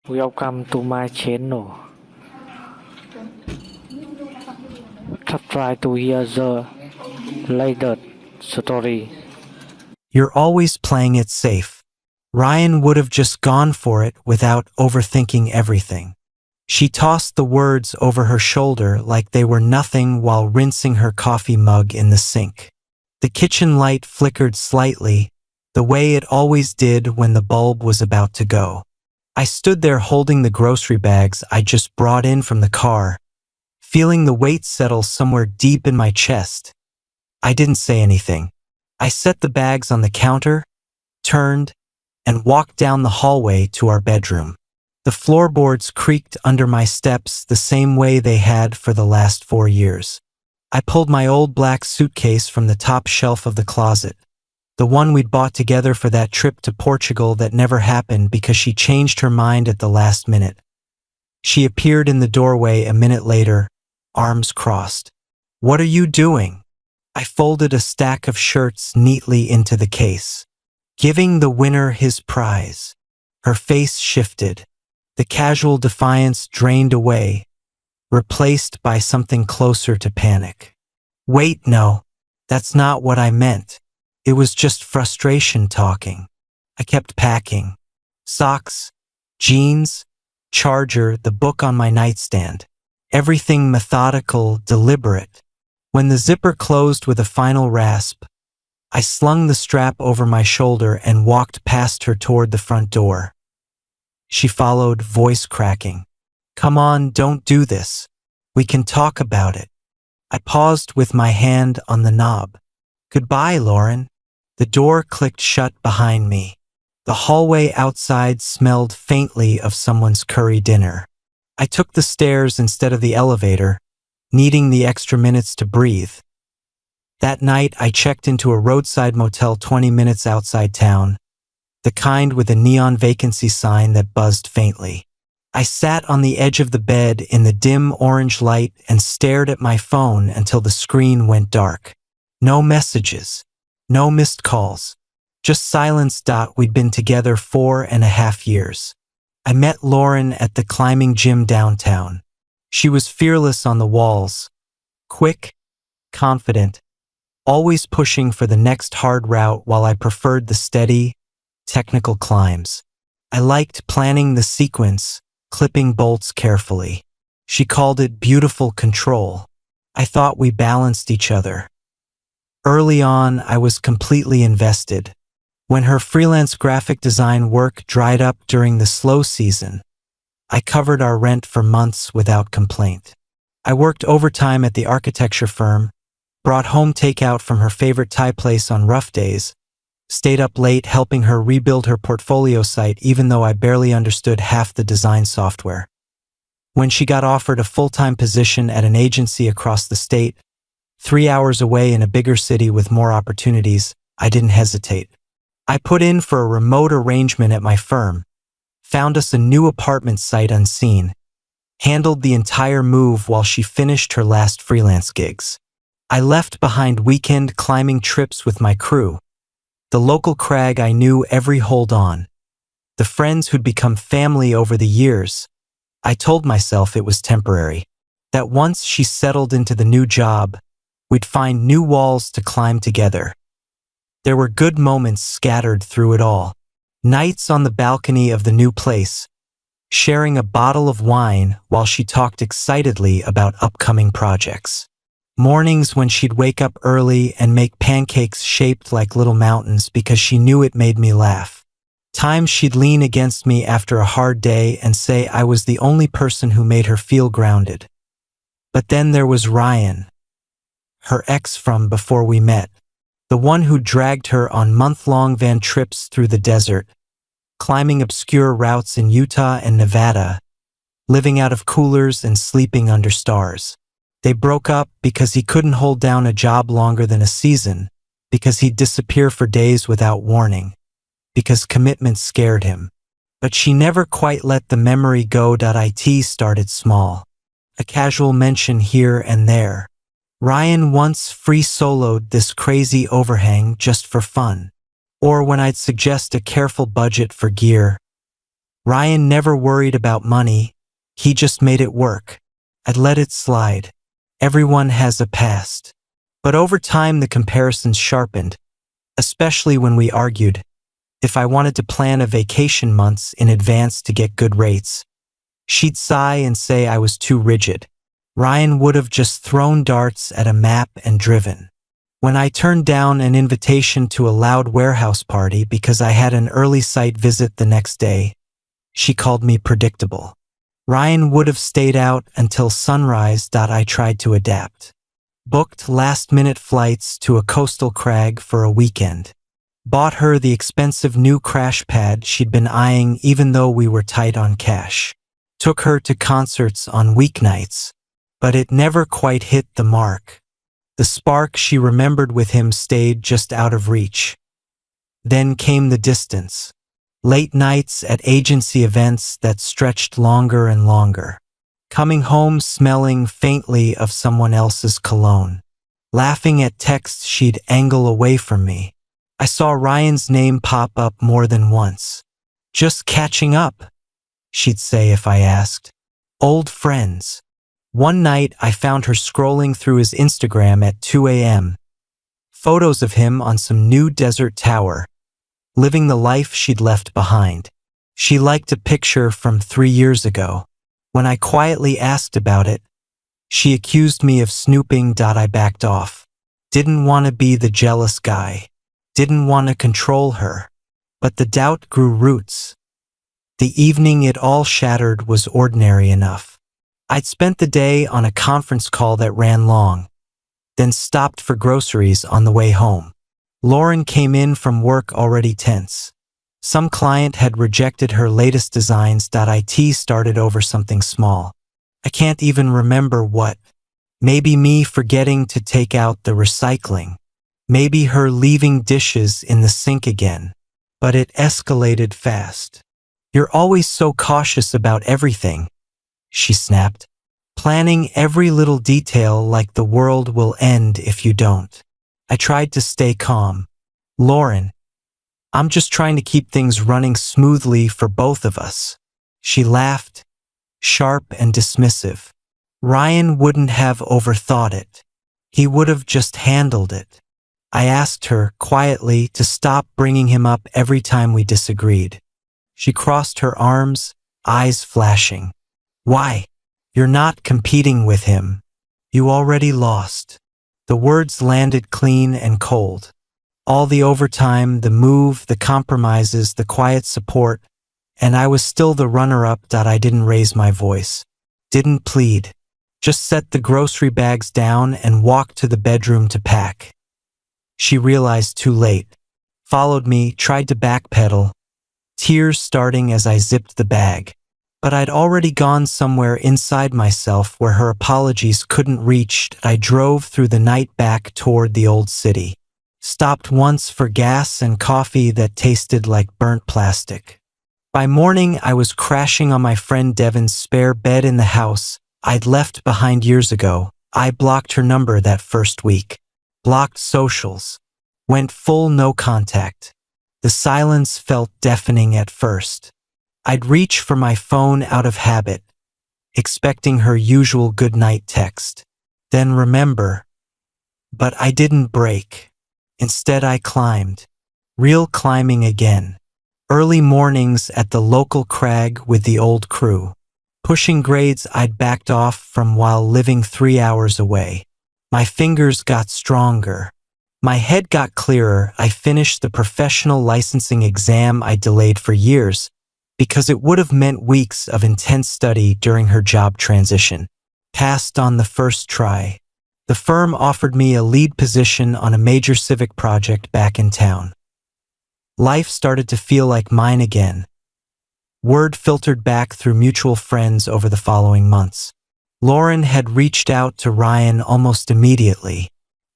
Welcome to my channel. Try to hear the latest story. You're always playing it safe. Ryan would have just gone for it without overthinking everything. She tossed the words over her shoulder like they were nothing while rinsing her coffee mug in the sink. The kitchen light flickered slightly, the way it always did when the bulb was about to go. I stood there holding the grocery bags I just brought in from the car, feeling the weight settle somewhere deep in my chest. I didn't say anything. I set the bags on the counter, turned, and walked down the hallway to our bedroom. The floorboards creaked under my steps the same way they had for the last 4 years. I pulled my old black suitcase from the top shelf of the closet, the one we'd bought together for that trip to Portugal that never happened because she changed her mind at the last minute. She appeared in the doorway a minute later, arms crossed. "What are you doing?" I folded a stack of shirts neatly into the case. "Giving the winner his prize." Her face shifted. The casual defiance drained away, replaced by something closer to panic. "Wait, no, that's not what I meant. It was just frustration talking." I kept packing. Socks, jeans, charger, the book on my nightstand. Everything methodical, deliberate. When the zipper closed with a final rasp, I slung the strap over my shoulder and walked past her toward the front door. She followed, voice cracking. "Come on, don't do this. We can talk about it." I paused with my hand on the knob. "Goodbye, Lauren." The door clicked shut behind me. The hallway outside smelled faintly of someone's curry dinner. I took the stairs instead of the elevator, needing the extra minutes to breathe. That night, I checked into a roadside motel 20 minutes outside town, the kind with a neon vacancy sign that buzzed faintly. I sat on the edge of the bed in the dim orange light and stared at my phone until the screen went dark. No messages. No missed calls. Just silence. We'd been together 4.5 years. I met Lauren at the climbing gym downtown. She was fearless on the walls. Quick, confident, always pushing for the next hard route while I preferred the steady, technical climbs. I liked planning the sequence, clipping bolts carefully. She called it beautiful control. I thought we balanced each other. Early on, I was completely invested. When her freelance graphic design work dried up during the slow season, I covered our rent for months without complaint. I worked overtime at the architecture firm, brought home takeout from her favorite Thai place on rough days, stayed up late helping her rebuild her portfolio site even though I barely understood half the design software. When she got offered a full-time position at an agency across the state, 3 hours away in a bigger city with more opportunities, I didn't hesitate. I put in for a remote arrangement at my firm, found us a new apartment site unseen, handled the entire move while she finished her last freelance gigs. I left behind weekend climbing trips with my crew, the local crag I knew every hold on, the friends who'd become family over the years. I told myself it was temporary, that once she settled into the new job, we'd find new walls to climb together. There were good moments scattered through it all. Nights on the balcony of the new place, sharing a bottle of wine while she talked excitedly about upcoming projects. Mornings when she'd wake up early and make pancakes shaped like little mountains because she knew it made me laugh. Times she'd lean against me after a hard day and say I was the only person who made her feel grounded. But then there was Ryan, her ex from before we met, the one who dragged her on month-long van trips through the desert, climbing obscure routes in Utah and Nevada, living out of coolers and sleeping under stars. They broke up because he couldn't hold down a job longer than a season, because he'd disappear for days without warning, because commitment scared him. But she never quite let the memory go. It started small, a casual mention here and there. Ryan once free-soloed this crazy overhang just for fun. Or when I'd suggest a careful budget for gear, Ryan never worried about money. He just made it work. I'd let it slide. Everyone has a past. But over time, the comparisons sharpened, especially when we argued. If I wanted to plan a vacation months in advance to get good rates, she'd sigh and say I was too rigid. Ryan would have just thrown darts at a map and driven. When I turned down an invitation to a loud warehouse party because I had an early site visit the next day, she called me predictable. Ryan would have stayed out until sunrise. I tried to adapt. Booked last-minute flights to a coastal crag for a weekend. Bought her the expensive new crash pad she'd been eyeing even though we were tight on cash. Took her to concerts on weeknights, but it never quite hit the mark. The spark she remembered with him stayed just out of reach. Then came the distance. Late nights at agency events that stretched longer and longer. Coming home smelling faintly of someone else's cologne. Laughing at texts she'd angle away from me. I saw Ryan's name pop up more than once. Just catching up, she'd say if I asked. Old friends. One night I found her scrolling through his Instagram at 2 a.m. Photos of him on some new desert tower, living the life she'd left behind. She liked a picture from 3 years ago. When I quietly asked about it, she accused me of snooping. I backed off. Didn't want to be the jealous guy. Didn't want to control her. But the doubt grew roots. The evening it all shattered was ordinary enough. I'd spent the day on a conference call that ran long, then stopped for groceries on the way home. Lauren came in from work already tense. Some client had rejected her latest designs. It started over something small. I can't even remember what. Maybe me forgetting to take out the recycling. Maybe her leaving dishes in the sink again. But it escalated fast. You're always so cautious about everything, she snapped. Planning every little detail like the world will end if you don't. I tried to stay calm. Lauren, I'm just trying to keep things running smoothly for both of us. She laughed, sharp and dismissive. Ryan wouldn't have overthought it. He would have just handled it. I asked her, quietly, to stop bringing him up every time we disagreed. She crossed her arms, eyes flashing. Why? You're not competing with him. You already lost. The words landed clean and cold. All the overtime, the move, the compromises, the quiet support, and I was still the runner-up. I didn't raise my voice. Didn't plead. Just set the grocery bags down and walked to the bedroom to pack. She realized too late. Followed me, tried to backpedal, tears starting as I zipped the bag. But I'd already gone somewhere inside myself where her apologies couldn't reach. I drove through the night back toward the old city. Stopped once for gas and coffee that tasted like burnt plastic. By morning, I was crashing on my friend Devin's spare bed in the house I'd left behind years ago. I blocked her number that first week. Blocked socials. Went full no contact. The silence felt deafening at first. I'd reach for my phone out of habit, expecting her usual goodnight text. Then remember. But I didn't break. Instead I climbed. Real climbing again. Early mornings at the local crag with the old crew. Pushing grades I'd backed off from while living 3 hours away. My fingers got stronger. My head got clearer. I finished the professional licensing exam I delayed for years because it would have meant weeks of intense study during her job transition. Passed on the first try. The firm offered me a lead position on a major civic project back in town. Life started to feel like mine again. Word filtered back through mutual friends over the following months. Lauren had reached out to Ryan almost immediately,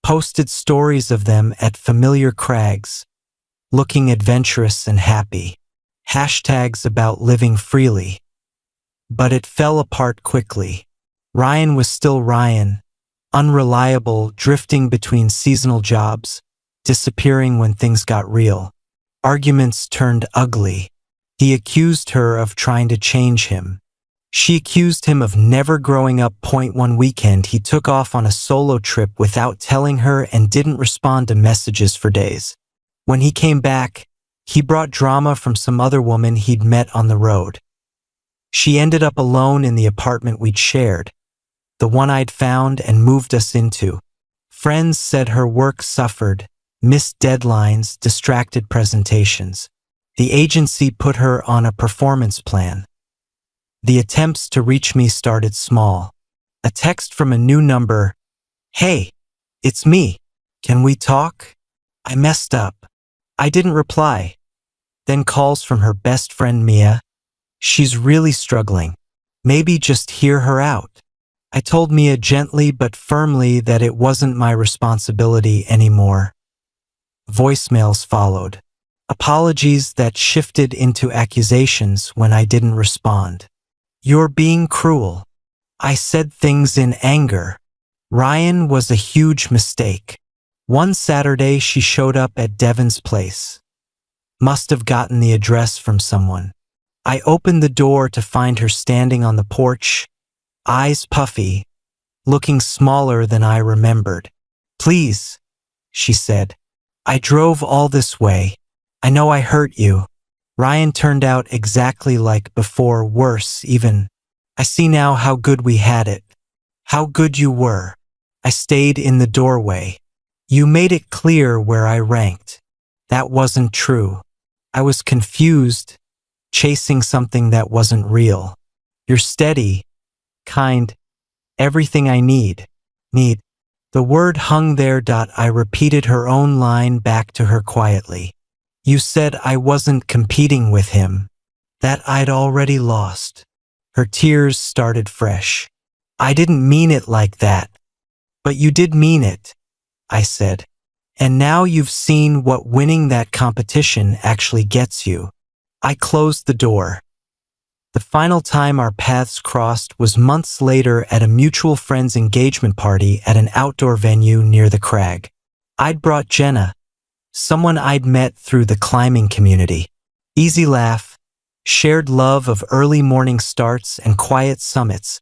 posted stories of them at familiar crags, looking adventurous and happy, hashtags about living freely. But it fell apart quickly. Ryan was still Ryan, unreliable, drifting between seasonal jobs, disappearing when things got real. Arguments turned ugly. He accused her of trying to change him. She accused him of never growing up. One weekend, he took off on a solo trip without telling her and didn't respond to messages for days. When he came back, he brought drama from some other woman he'd met on the road. She ended up alone in the apartment we'd shared, the one I'd found and moved us into. Friends said her work suffered, missed deadlines, distracted presentations. The agency put her on a performance plan. The attempts to reach me started small. A text from a new number. "Hey, it's me. Can we talk?" I messed up. I didn't reply. Then calls from her best friend Mia. "She's really struggling. Maybe just hear her out." I told Mia gently but firmly that it wasn't my responsibility anymore. Voicemails followed. Apologies that shifted into accusations when I didn't respond. "You're being cruel. I said things in anger. Ryan was a huge mistake." One Saturday, she showed up at Devon's place. Must have gotten the address from someone. I opened the door to find her standing on the porch, eyes puffy, looking smaller than I remembered. "Please," she said. "I drove all this way. I know I hurt you." Ryan turned out exactly like before, worse even. "I see now how good we had it. How good you were." I stayed in the doorway. "You made it clear where I ranked." That wasn't true. I was confused, chasing something that wasn't real. "You're steady, kind, everything I need." The word hung there. I repeated her own line back to her quietly. "You said I wasn't competing with him, that I'd already lost." Her tears started fresh. "I didn't mean it like that." "But you did mean it," I said. "And now you've seen what winning that competition actually gets you." I closed the door. The final time our paths crossed was months later at a mutual friend's engagement party at an outdoor venue near the crag. I'd brought Jenna, someone I'd met through the climbing community. Easy laugh, shared love of early morning starts and quiet summits.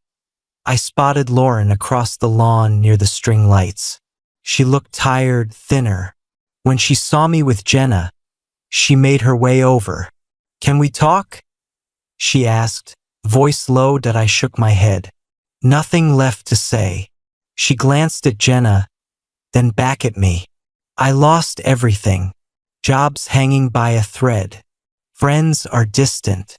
I spotted Lauren across the lawn near the string lights. She looked tired, thinner. When she saw me with Jenna, she made her way over. "Can we talk?" she asked, voice low. That I shook my head. Nothing left to say. She glanced at Jenna, then back at me. "I lost everything. Jobs hanging by a thread. Friends are distant.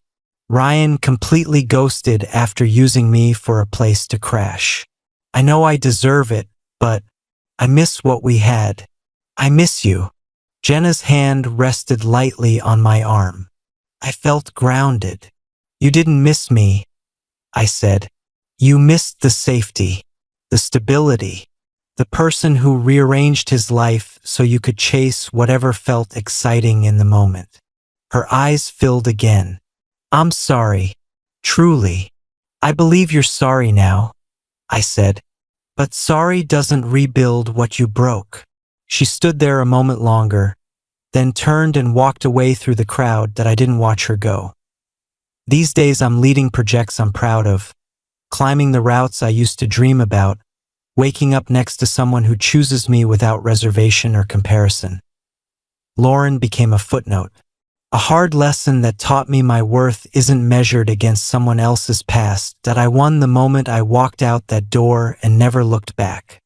Ryan completely ghosted after using me for a place to crash. I know I deserve it, but I miss what we had. I miss you." Jenna's hand rested lightly on my arm. I felt grounded. "You didn't miss me," I said. "You missed the safety, the stability, the person who rearranged his life so you could chase whatever felt exciting in the moment." Her eyes filled again. "I'm sorry. Truly. I believe you're sorry now," I said. "But sorry doesn't rebuild what you broke." She stood there a moment longer, then turned and walked away through the crowd. That I didn't watch her go. These days I'm leading projects I'm proud of, climbing the routes I used to dream about, waking up next to someone who chooses me without reservation or comparison. Lauren became a footnote, a hard lesson that taught me my worth isn't measured against someone else's past. That I won the moment I walked out that door and never looked back.